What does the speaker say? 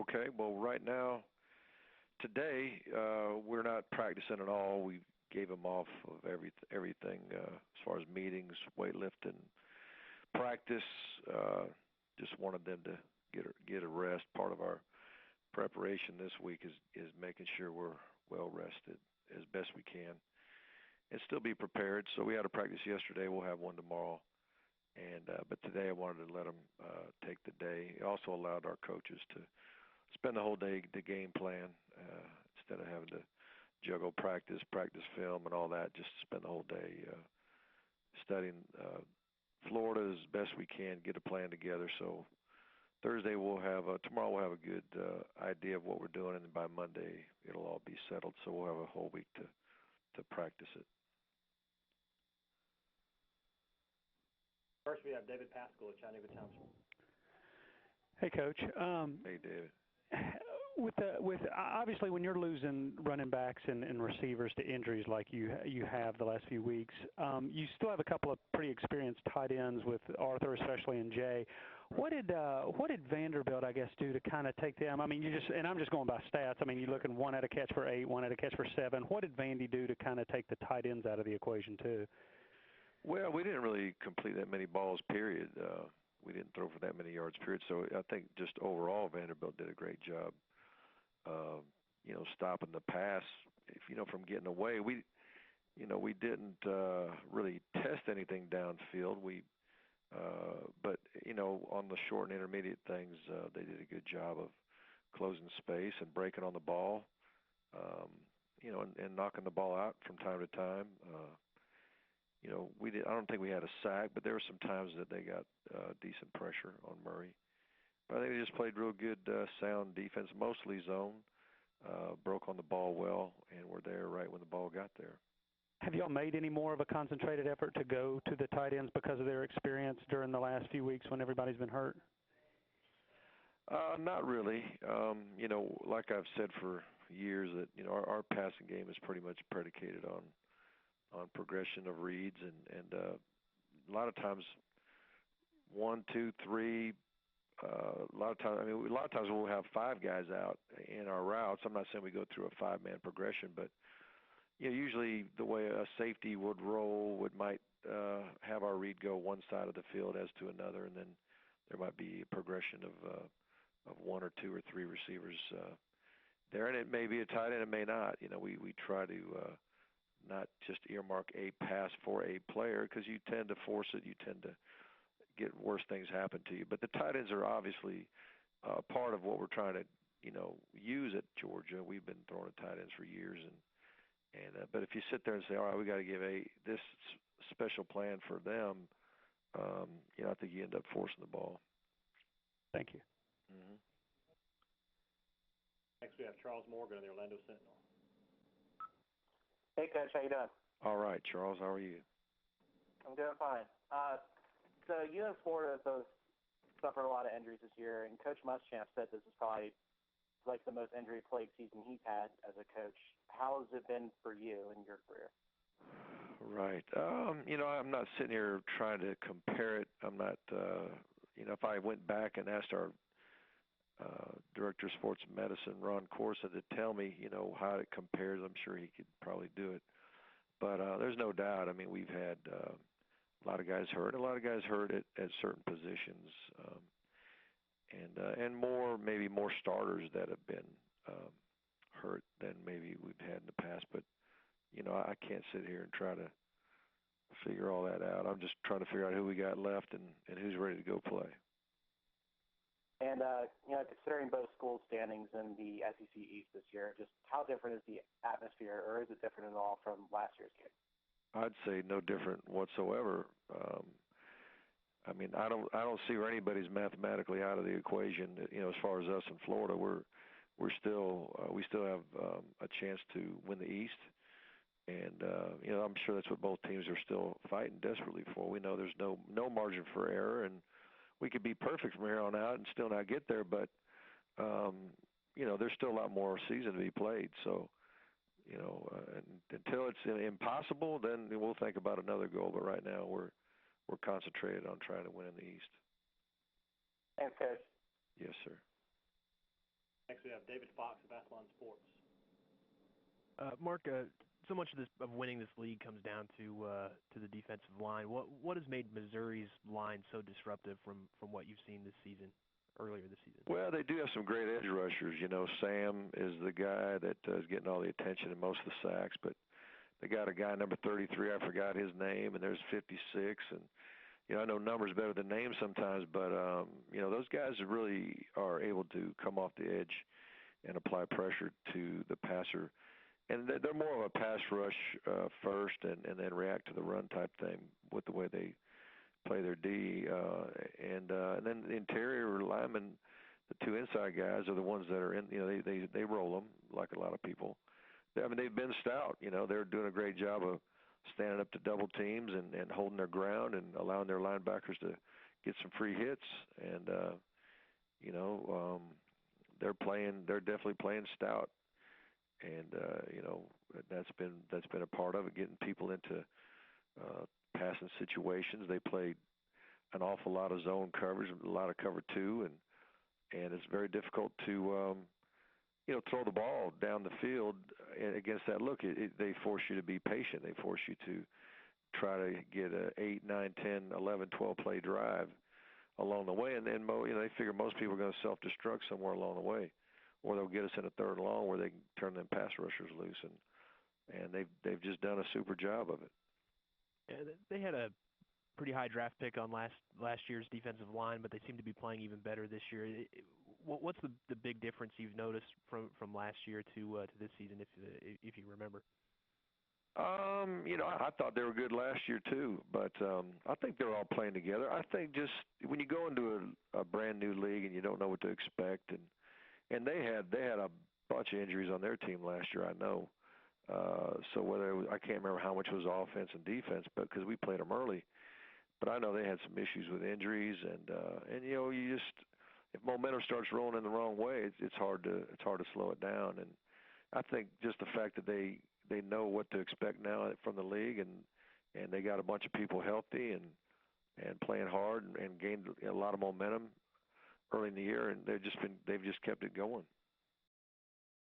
Okay, well, right now, today, we're not practicing at all. We gave them off of everything as far as meetings, weightlifting, practice. Just wanted them to get a rest. Part of our preparation this week is making sure we're well rested as best we can and still be prepared. So we had a practice yesterday. We'll have one tomorrow. But today I wanted to let them take the day. It also allowed our coaches to spend the whole day the game plan instead of having to juggle practice film, and all that. Just spend the whole day studying Florida as best we can, get a plan together. So Thursday tomorrow we'll have a good idea of what we're doing, and then by Monday it'll all be settled. So we'll have a whole week to practice it. First, we have David Pascal at Chattanooga Township. Hey, Coach. Hey, David. With obviously when you're losing running backs and receivers to injuries like you have the last few weeks, you still have a couple of pretty experienced tight ends with Arthur, especially, and Jay. What did Vanderbilt, I guess, do to kind of take them? I mean, and I'm just going by stats. I mean, you're looking one at a catch for 8, one at a catch for 7. What did Vandy do to kind of take the tight ends out of the equation too? Well, we didn't really complete that many balls, period. We didn't throw for that many yards, period. So I think just overall Vanderbilt did a great job, stopping the pass, from getting away. We didn't really test anything downfield. But on the short and intermediate things, they did a good job of closing space and breaking on the ball, and knocking the ball out from time to time. I don't think we had a sack, but there were some times that they got decent pressure on Murray. But I think they just played real good, sound defense, mostly zone, broke on the ball well, and were there right when the ball got there. Have y'all made any more of a concentrated effort to go to the tight ends because of their experience during the last few weeks when everybody's been hurt? Not really. Like I've said for years, that our passing game is pretty much predicated on progression of reads, and a lot of times 1, 2, 3. A lot of times we'll have 5 guys out in our routes. I'm not saying we go through a 5-man progression, but usually the way a safety would roll might have our read go one side of the field as to another, and then there might be a progression of 1 or 2 or 3 receivers there, and it may be a tight end, it may not. We try to not just earmark a pass for a player, because you tend to force it. You tend to get worse things happen to you. But the tight ends are obviously part of what we're trying to, use at Georgia. We've been throwing at tight ends for years, but if you sit there and say, all right, we got to give this special plan for them, I think you end up forcing the ball. Thank you. Mm-hmm. Next, we have Charles Morgan of the Orlando Sentinel. Hey, Coach, how you doing? All right, Charles, how are you? I'm doing fine. So you and Florida have both suffered a lot of injuries this year, and Coach Muschamp said this is probably like the most injury-plagued season he's had as a coach. How has it been for you in your career? Right. I'm not sitting here trying to compare it. I'm not, if I went back and asked our Director of Sports Medicine, Ron Corsa, to tell me, how it compares, I'm sure he could probably do it. But there's no doubt. I mean, we've had a lot of guys hurt. A lot of guys hurt at certain positions, and maybe more starters that have been hurt than maybe we've had in the past. But I can't sit here and try to figure all that out. I'm just trying to figure out who we got left and who's ready to go play. And, considering both school standings in the SEC East this year, just how different is the atmosphere, or is it different at all from last year's game? I'd say no different whatsoever. I don't see where anybody's mathematically out of the equation. As far as us in Florida, we still have a chance to win the East, and I'm sure that's what both teams are still fighting desperately for. We know there's no margin for error, and we could be perfect from here on out and still not get there, but there's still a lot more season to be played. So, until it's impossible, then we'll think about another goal. But right now, we're concentrated on trying to win in the East. Thanks, Coach. Yes, sir. Next we have David Fox of Athlon Sports. Mark, so much of winning this league comes down to the defensive line. What has made Missouri's line so disruptive from what you've seen earlier this season? Well, they do have some great edge rushers. You know, Sam is the guy that is getting all the attention and most of the sacks, but they got a guy number 33, I forgot his name, and there's 56, and you know, I know numbers better than names sometimes, but you know, those guys really are able to come off the edge and apply pressure to the passer. And they're more of a pass rush first and then react to the run type thing with the way they play their D. And then the interior linemen, the two inside guys are the ones that are in, you know, they roll them like a lot of people. I mean, they've been stout. You know, they're doing a great job of standing up to double teams and holding their ground and allowing their linebackers to get some free hits. And, you know, they're definitely playing stout. And you know, that's been a part of it, getting people into passing situations. They played an awful lot of zone coverage, a lot of cover two, and it's very difficult to you know, throw the ball down the field against that look. They force you to be patient. They force you to try to get a 8, 9, 10, 11, 12 play drive along the way, and then you know, they figure most people are going to self-destruct somewhere along the way, or they'll get us in a third and long where they can turn them pass rushers loose, and they've just done a super job of it. Yeah, they had a pretty high draft pick on last year's defensive line, but they seem to be playing even better this year. What's the big difference you've noticed from last year to this season, if you remember? You know, I thought they were good last year too, but I think they're all playing together. I think just when you go into a brand new league and you don't know what to expect, and they had a bunch of injuries on their team last year, I know. So whether it was, I can't remember how much was offense and defense, but because we played them early. But I know they had some issues with injuries, and you know, you just, if momentum starts rolling in the wrong way, it's hard to slow it down. And I think just the fact that they know what to expect now from the league, and they got a bunch of people healthy and playing hard and gained a lot of momentum early in the year, and they've just kept it going.